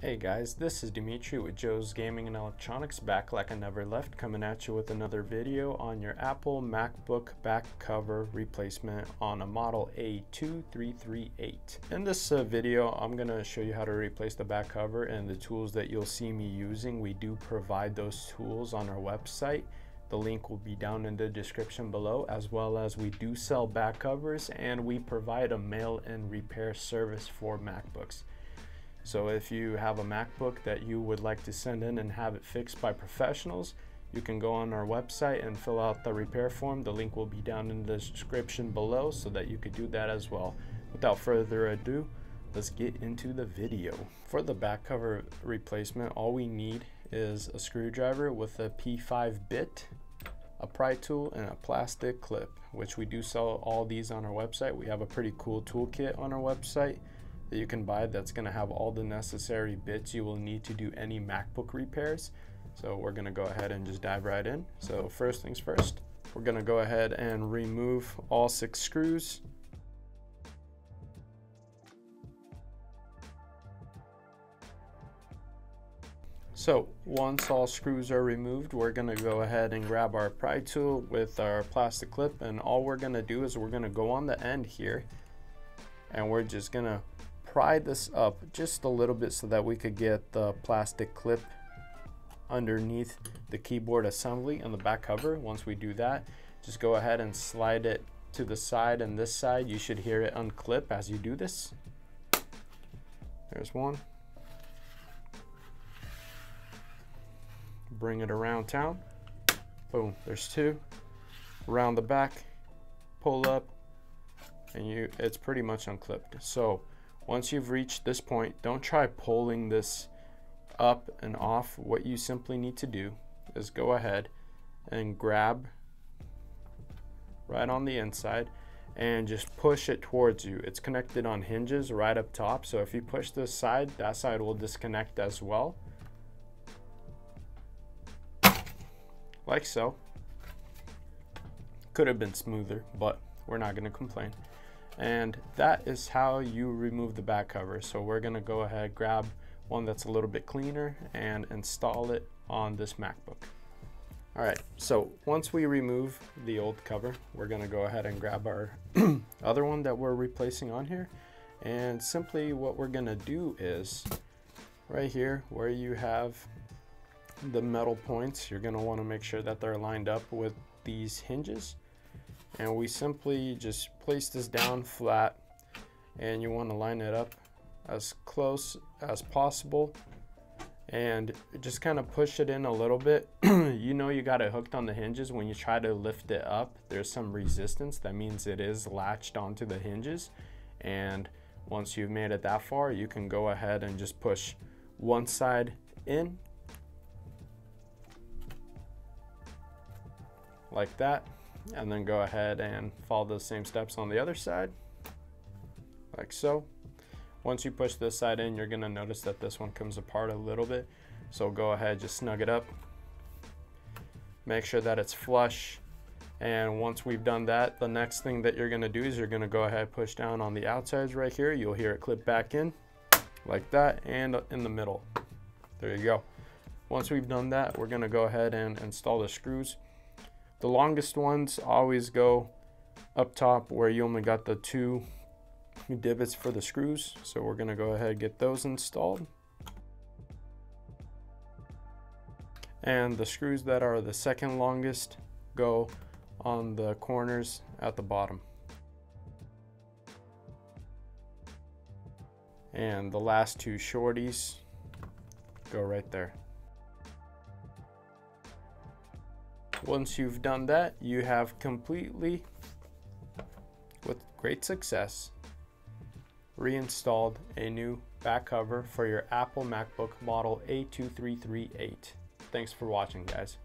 Hey guys, this is Dimitri with Joe's Gaming and Electronics, back like I never left, coming at you with another video on your Apple MacBook back cover replacement on a model A2338. In this video, I'm going to show you how to replace the back cover and the tools that you'll see me using. We do provide those tools on our website. The link will be down in the description below, as well as we do sell back covers and we provide a mail-in repair service for MacBooks. So if you have a MacBook that you would like to send in and have it fixed by professionals, you can go on our website and fill out the repair form. The link will be down in the description below so that you could do that as well. Without further ado, let's get into the video. For the back cover replacement, all we need is a screwdriver with a P5 bit, a pry tool, and a plastic clip, which we do sell all these on our website. We have a pretty cool toolkit on our website that you can buy that's going to have all the necessary bits you will need to do any MacBook repairs. So we're going to go ahead and just dive right in. So first things first, we're going to go ahead and remove all 6 screws. So once all screws are removed, we're going to go ahead and grab our pry tool with our plastic clip, and all we're going to do is we're going to go on the end here and we're just going to pry this up just a little bit so that we could get the plastic clip underneath the keyboard assembly and the back cover. Once we do that, just go ahead and slide it to the side, and this side you should hear it unclip as you do this. There's one. Bring it around town. Boom, there's 2. Around the back, pull up, and it's pretty much unclipped. So once you've reached this point, don't try pulling this up and off. What you simply need to do is go ahead and grab right on the inside and just push it towards you. It's connected on hinges right up top, so if you push this side, that side will disconnect as well, like so. Could have been smoother, but we're not going to complain. And that is how you remove the back cover. So we're going to go ahead, grab one that's a little bit cleaner and install it on this MacBook. All right, so once we remove the old cover, we're going to go ahead and grab our other one that we're replacing on here. And simply what we're going to do is right here where you have the metal points, you're going to want to make sure that they're lined up with these hinges. And we simply just place this down flat, and you want to line it up as close as possible and just kind of push it in a little bit. You know you got it hooked on the hinges. When you try to lift it up, there's some resistance. That means it is latched onto the hinges, and once you've made it that far, you can go ahead and just push one side in like that, and then go ahead and follow the same steps on the other side, like so. Once you push this side in, you're going to notice that this one comes apart a little bit, so go ahead, just snug it up, make sure that it's flush. And once we've done that, the next thing that you're going to do is you're going to go ahead, push down on the outsides right here. You'll hear it clip back in like that, and in the middle. There you go. Once we've done that, we're going to go ahead and install the screws. The longest ones always go up top where you only got the 2 divots for the screws. So we're going to go ahead and get those installed. And the screws that are the second longest go on the corners at the bottom. And the last 2 shorties go right there. Once you've done that, you have completely, with great success, reinstalled a new back cover for your Apple MacBook model A2338. Thanks for watching, guys.